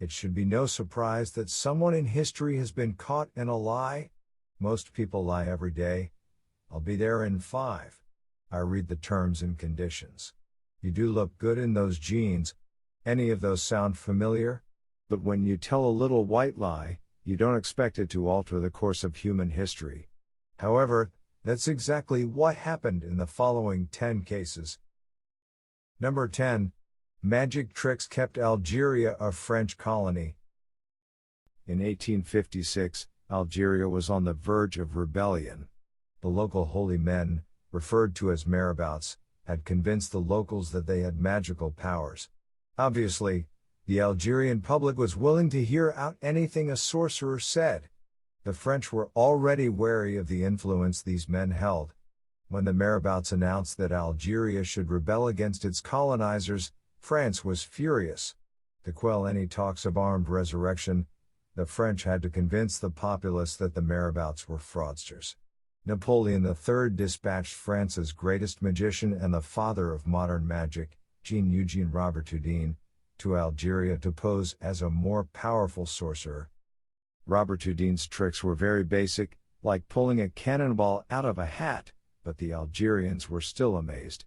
It should be no surprise that someone in history has been caught in a lie. Most people lie every day. I'll be there in 5. I read the terms and conditions. You do look good in those jeans. Any of those sound familiar? But when you tell a little white lie, you don't expect it to alter the course of human history. However, that's exactly what happened in the following 10 cases. Number 10. Magic tricks kept Algeria a French colony. In 1856, Algeria was on the verge of rebellion. The local holy men, referred to as marabouts, had convinced the locals that they had magical powers. Obviously, the Algerian public was willing to hear out anything a sorcerer said. The French were already wary of the influence these men held. When the marabouts announced that Algeria should rebel against its colonizers, France was furious. To quell any talks of armed resurrection, the French had to convince the populace that the marabouts were fraudsters. Napoleon III dispatched France's greatest magician and the father of modern magic, Jean-Eugène Robert Houdin, to Algeria to pose as a more powerful sorcerer. Robert Houdin's tricks were very basic, like pulling a cannonball out of a hat, but the Algerians were still amazed.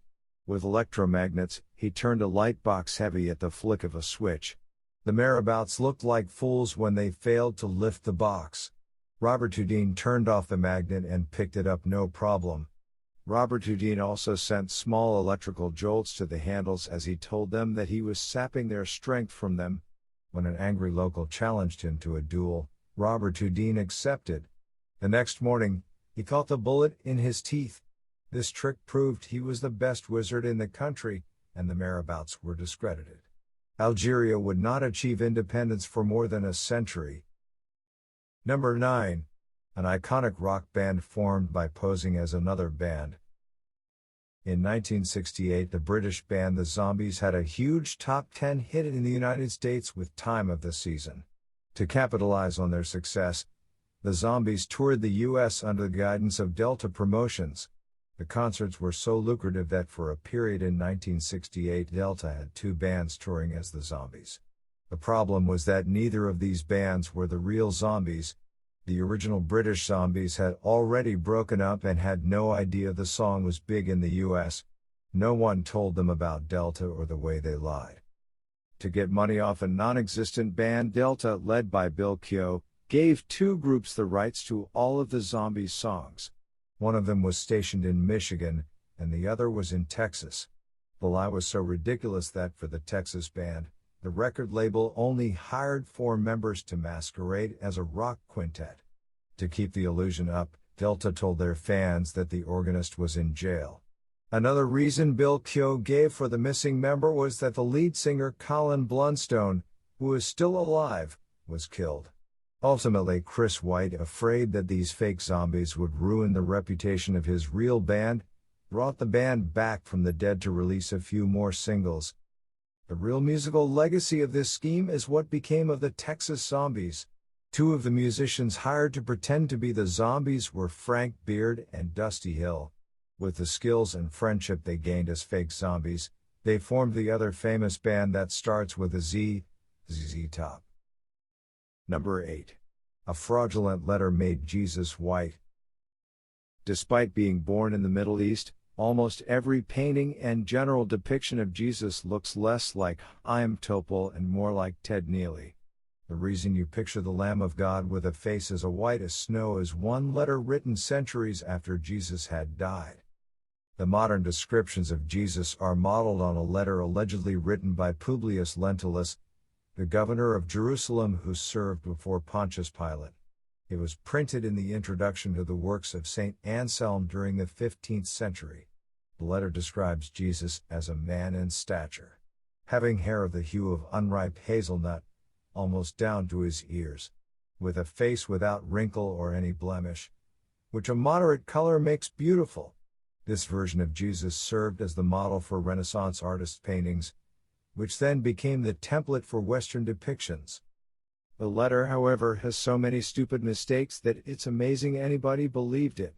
With electromagnets, he turned a light box heavy at the flick of a switch. The marabouts looked like fools when they failed to lift the box. Robert Houdin turned off the magnet and picked it up no problem. Robert Houdin also sent small electrical jolts to the handles as he told them that he was sapping their strength from them. When an angry local challenged him to a duel, Robert Houdin accepted. The next morning, he caught the bullet in his teeth. This trick proved he was the best wizard in the country, and the marabouts were discredited. Algeria would not achieve independence for more than a century. Number 9. An iconic rock band formed by posing as another band. In 1968, the British band The Zombies had a huge top 10 hit in the United States with Time of the Season. To capitalize on their success, the Zombies toured the U.S. under the guidance of Delta Promotions. The concerts were so lucrative that for a period in 1968 Delta had 2 bands touring as the Zombies. The problem was that neither of these bands were the real Zombies. The original British Zombies had already broken up and had no idea the song was big in the US. No one told them about Delta or the way they lied. To get money off a non-existent band, Delta, led by Bill Keogh, gave 2 groups the rights to all of the Zombies songs. One of them was stationed in Michigan, and the other was in Texas. The lie was so ridiculous that for the Texas band, the record label only hired 4 members to masquerade as a rock quintet. To keep the illusion up, Delta told their fans that the organist was in jail. Another reason Bill Keogh gave for the missing member was that the lead singer Colin Blunstone, who is still alive, was killed. Ultimately, Chris White, afraid that these fake zombies would ruin the reputation of his real band, brought the band back from the dead to release a few more singles. The real musical legacy of this scheme is what became of the Texas Zombies. 2 of the musicians hired to pretend to be the Zombies were Frank Beard and Dusty Hill. With the skills and friendship they gained as fake zombies, they formed the other famous band that starts with a Z, ZZ Top. Number 8. A fraudulent letter made Jesus white. Despite being born in the Middle East, almost every painting and general depiction of Jesus looks less like Chaim Topol and more like Ted Neely. The reason you picture the Lamb of God with a face as white as snow is one letter written centuries after Jesus had died. The modern descriptions of Jesus are modeled on a letter allegedly written by Publius Lentulus, the governor of Jerusalem who served before Pontius Pilate. It was printed in the introduction to the works of St. Anselm during the 15th century. The letter describes Jesus as a man in stature, having hair of the hue of unripe hazelnut, almost down to his ears, with a face without wrinkle or any blemish, which a moderate color makes beautiful. This version of Jesus served as the model for Renaissance artists' paintings, which then became the template for Western depictions. The letter, however, has so many stupid mistakes that it's amazing anybody believed it.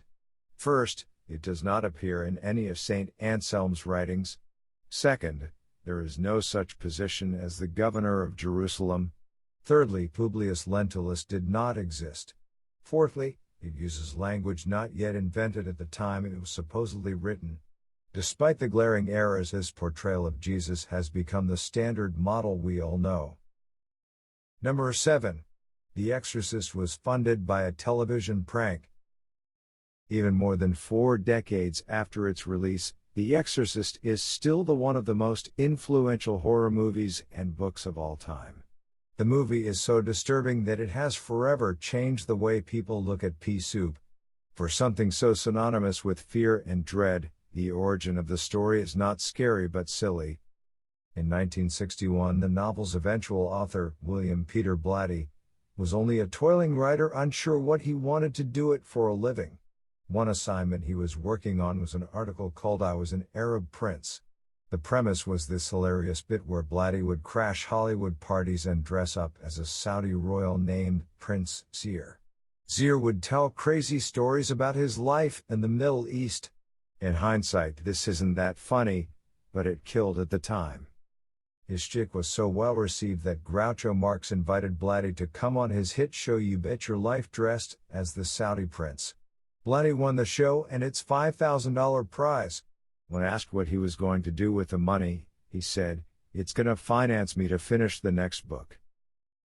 First, it does not appear in any of St. Anselm's writings. Second, there is no such position as the governor of Jerusalem. Thirdly, Publius Lentulus did not exist. Fourthly, it uses language not yet invented at the time it was supposedly written. Despite the glaring errors, his portrayal of Jesus has become the standard model we all know. Number 7. The Exorcist was funded by a television prank. Even more than 4 decades after its release, The Exorcist is still one of the most influential horror movies and books of all time. The movie is so disturbing that it has forever changed the way people look at pea soup. For something so synonymous with fear and dread, the origin of the story is not scary but silly. In 1961, the novel's eventual author, William Peter Blatty, was only a toiling writer unsure what he wanted to do it for a living. One assignment he was working on was an article called "I Was an Arab Prince." The premise was this hilarious bit where Blatty would crash Hollywood parties and dress up as a Saudi royal named Prince Zir. Zir would tell crazy stories about his life in the Middle East. In hindsight, this isn't that funny, but it killed at the time. His shtick was so well received that Groucho Marx invited Blatty to come on his hit show You Bet Your Life dressed as the Saudi prince. Blatty won the show and its $5,000 prize. When asked what he was going to do with the money, he said, "It's gonna finance me to finish the next book."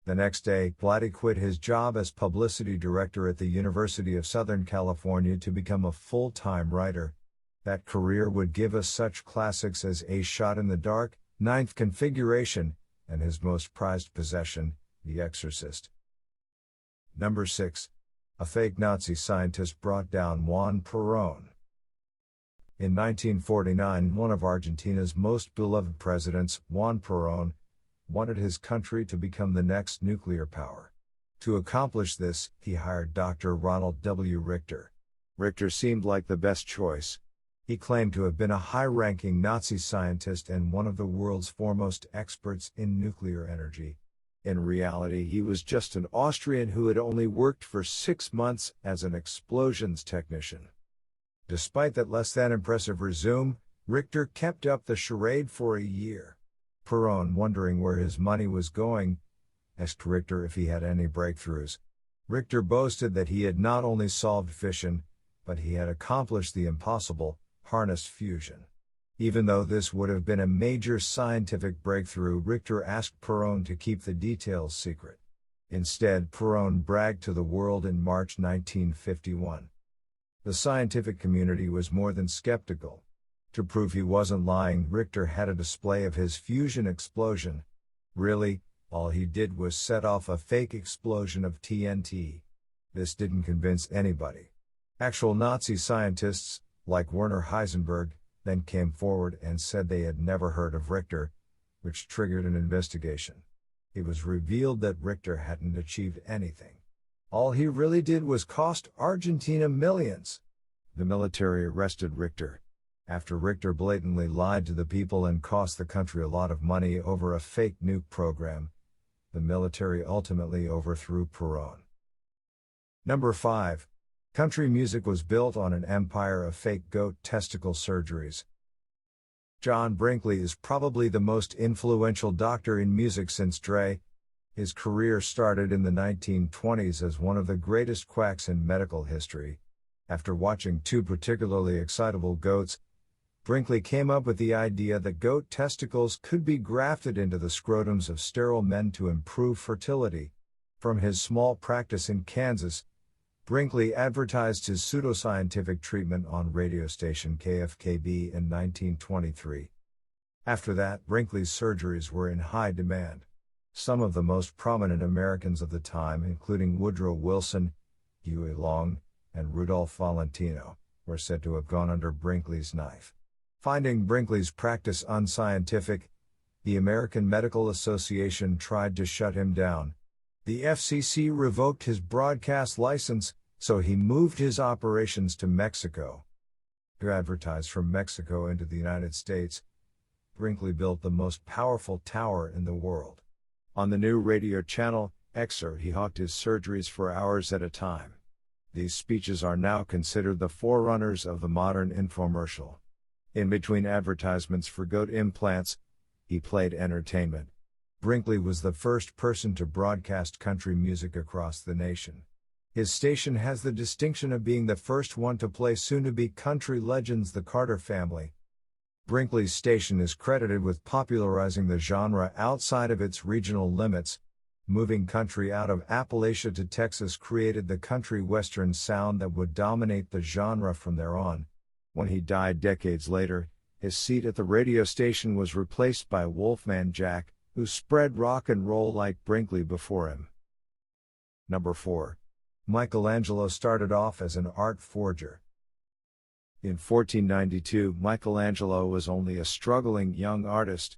The next day, Blatty quit his job as publicity director at the University of Southern California to become a full-time writer. That career would give us such classics as A Shot in the Dark, Ninth Configuration, and his most prized possession, The Exorcist. Number 6. A fake Nazi scientist brought down Juan Peron. In 1949, one of Argentina's most beloved presidents, Juan Peron, wanted his country to become the next nuclear power. To accomplish this, he hired Dr. Ronald W. Richter. Richter seemed like the best choice. He claimed to have been a high-ranking Nazi scientist and one of the world's foremost experts in nuclear energy. In reality, he was just an Austrian who had only worked for 6 months as an explosions technician. Despite that less than impressive resume, Richter kept up the charade for a year. Peron, wondering where his money was going, asked Richter if he had any breakthroughs. Richter boasted that he had not only solved fission, but he had accomplished the impossible, harnessed fusion. Even though this would have been a major scientific breakthrough, Richter asked Peron to keep the details secret. Instead, Peron bragged to the world in March 1951. The scientific community was more than skeptical. To prove he wasn't lying, Richter had a display of his fusion explosion. Really, all he did was set off a fake explosion of TNT. This didn't convince anybody. Actual Nazi scientists, like Werner Heisenberg, then came forward and said they had never heard of Richter, which triggered an investigation. It was revealed that Richter hadn't achieved anything. All he really did was cost Argentina millions. The military arrested Richter. After Richter blatantly lied to the people and cost the country a lot of money over a fake nuke program, the military ultimately overthrew Peron. Number 5. Country music was built on an empire of fake goat testicle surgeries. John Brinkley is probably the most influential doctor in music since Dre. His career started in the 1920s as one of the greatest quacks in medical history. After watching 2 particularly excitable goats, Brinkley came up with the idea that goat testicles could be grafted into the scrotums of sterile men to improve fertility. From his small practice in Kansas, Brinkley advertised his pseudoscientific treatment on radio station KFKB in 1923. After that, Brinkley's surgeries were in high demand. Some of the most prominent Americans of the time, including Woodrow Wilson, Huey Long, and Rudolph Valentino, were said to have gone under Brinkley's knife. Finding Brinkley's practice unscientific, the American Medical Association tried to shut him down. The FCC revoked his broadcast license, so he moved his operations to Mexico. To advertise from Mexico into the United States, Brinkley built the most powerful tower in the world. On the new radio channel, XR, he hawked his surgeries for hours at a time. These speeches are now considered the forerunners of the modern infomercial. In between advertisements for goat implants, he played entertainment. Brinkley was the first person to broadcast country music across the nation. His station has the distinction of being the first one to play soon-to-be country legends the Carter Family. Brinkley's station is credited with popularizing the genre outside of its regional limits. Moving country out of Appalachia to Texas created the country western sound that would dominate the genre from there on. When he died decades later, his seat at the radio station was replaced by Wolfman Jack, who spread rock and roll like Brinkley before him. Number 4. Michelangelo started off as an art forger. In 1492, Michelangelo was only a struggling young artist.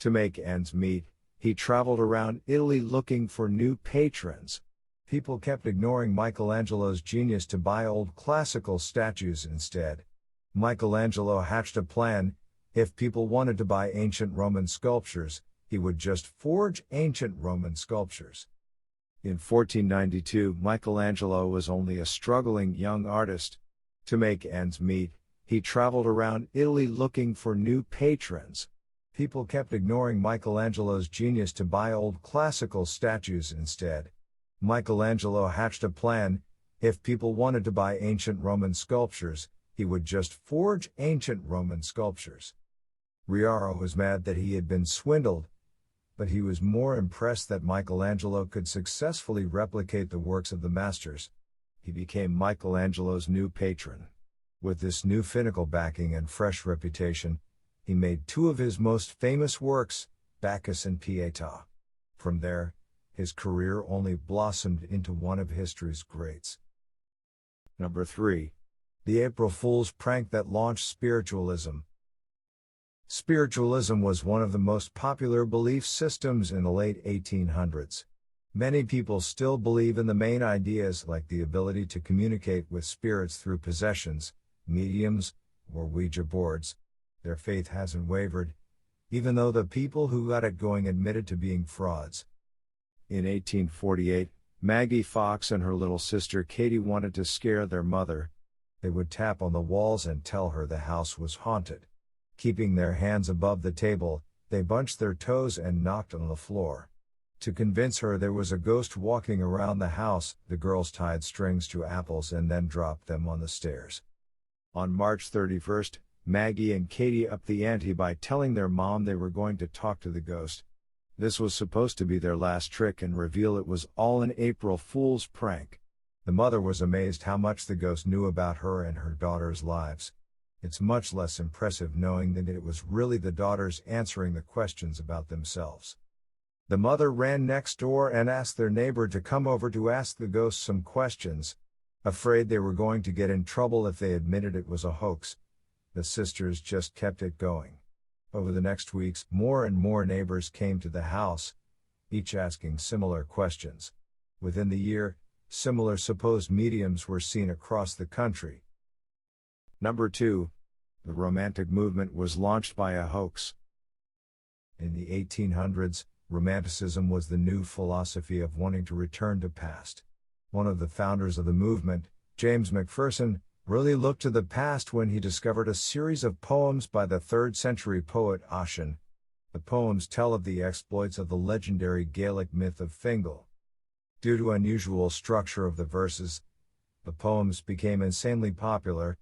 To make ends meet, he traveled around Italy looking for new patrons. People kept ignoring Michelangelo's genius to buy old classical statues instead. Michelangelo hatched a plan: if people wanted to buy ancient Roman sculptures, he would just forge ancient Roman sculptures. In 1492, Michelangelo was only a struggling young artist. To make ends meet, he traveled around Italy looking for new patrons. People kept ignoring Michelangelo's genius to buy old classical statues instead. Michelangelo hatched a plan: if people wanted to buy ancient Roman sculptures, he would just forge ancient Roman sculptures. Riaro was mad that he had been swindled, but he was more impressed that Michelangelo could successfully replicate the works of the masters. He became Michelangelo's new patron. With this new finical backing and fresh reputation, he made two of his most famous works, Bacchus and Pietà. From there, his career only blossomed into one of history's greats. Number 3. The April Fool's prank that launched spiritualism. Spiritualism was one of the most popular belief systems in the late 1800s. Many people still believe in the main ideas like the ability to communicate with spirits through possessions, mediums, or Ouija boards. Their faith hasn't wavered, even though the people who got it going admitted to being frauds. In 1848, Maggie Fox and her little sister Katie wanted to scare their mother. They would tap on the walls and tell her the house was haunted. Keeping their hands above the table, they bunched their toes and knocked on the floor. To convince her there was a ghost walking around the house, the girls tied strings to apples and then dropped them on the stairs. On March 31st, Maggie and Katie upped the ante by telling their mom they were going to talk to the ghost. This was supposed to be their last trick and reveal it was all an April Fool's prank. The mother was amazed how much the ghost knew about her and her daughters' lives. It's much less impressive knowing that it was really the daughters answering the questions about themselves. The mother ran next door and asked their neighbor to come over to ask the ghost some questions. Afraid they were going to get in trouble if they admitted it was a hoax, the sisters just kept it going. Over the next weeks, more and more neighbors came to the house, each asking similar questions. Within the year, similar supposed mediums were seen across the country. Number 2. The Romantic movement was launched by a hoax. In the 1800s, Romanticism was the new philosophy of wanting to return to past. One of the founders of the movement, James McPherson, really looked to the past when he discovered a series of poems by the 3rd century poet Ossian. The poems tell of the exploits of the legendary Gaelic myth of Fingal. Due to unusual structure of the verses, the poems became insanely popular,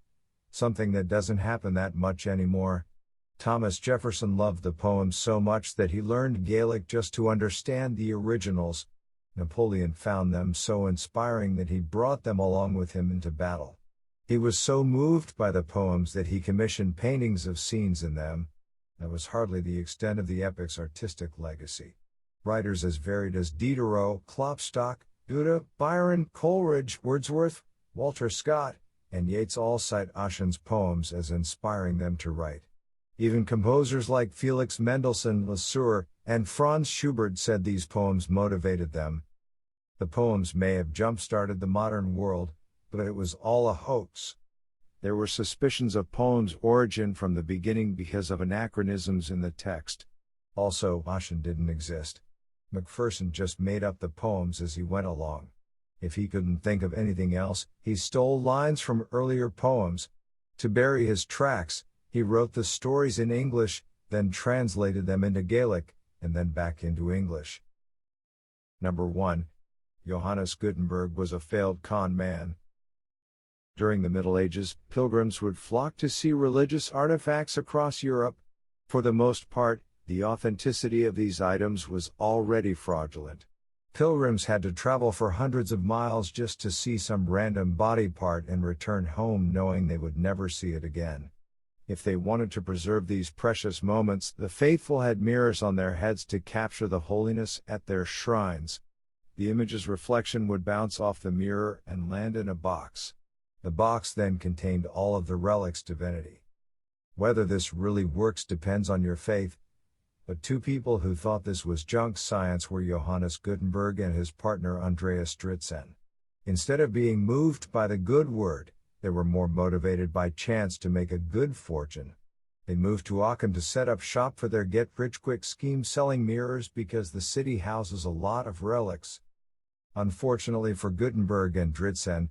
something that doesn't happen that much anymore. Thomas Jefferson loved the poems so much that he learned Gaelic just to understand the originals. Napoleon found them so inspiring that he brought them along with him into battle. He was so moved by the poems that he commissioned paintings of scenes in them. That was hardly the extent of the epic's artistic legacy. Writers as varied as Diderot, Klopstock, Goethe, Byron, Coleridge, Wordsworth, Walter Scott, and Yeats all cite Ossian's poems as inspiring them to write. Even composers like Felix Mendelssohn Lasur and Franz Schubert said these poems motivated them. The poems may have jump-started the modern world, but it was all a hoax. There were suspicions of poems' origin from the beginning because of anachronisms in the text. Also, Ossian didn't exist. McPherson just made up the poems as he went along. If he couldn't think of anything else, he stole lines from earlier poems. To bury his tracks, he wrote the stories in English, then translated them into Gaelic, and then back into English. Number 1. Johannes Gutenberg was a failed con man. During the Middle Ages, pilgrims would flock to see religious artifacts across Europe. For the most part, the authenticity of these items was already fraudulent. Pilgrims had to travel for hundreds of miles just to see some random body part and return home knowing they would never see it again. If they wanted to preserve these precious moments, the faithful had mirrors on their heads to capture the holiness at their shrines. The image's reflection would bounce off the mirror and land in a box. The box then contained all of the relic's divinity. Whether this really works depends on your faith, but two people who thought this was junk science were Johannes Gutenberg and his partner Andreas Dritzen. Instead of being moved by the good word, they were more motivated by chance to make a good fortune. They moved to Aachen to set up shop for their get-rich-quick scheme selling mirrors because the city houses a lot of relics. Unfortunately for Gutenberg and Dritzen,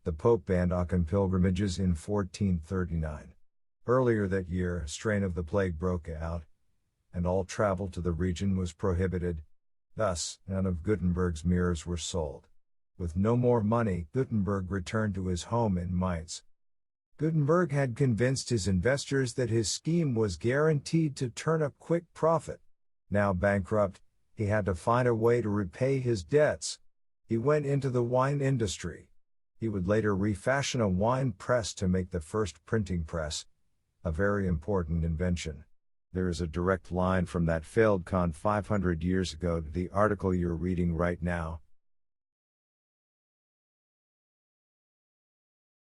the Pope banned Aachen pilgrimages in 1439. Earlier that year, a strain of the plague broke out, and all travel to the region was prohibited. Thus, none of Gutenberg's mirrors were sold. With no more money, Gutenberg returned to his home in Mainz. Gutenberg had convinced his investors that his scheme was guaranteed to turn a quick profit. Now bankrupt, he had to find a way to repay his debts. He went into the wine industry. He would later refashion a wine press to make the first printing press, a very important invention. There is a direct line from that failed con 500 years ago to the article you're reading right now.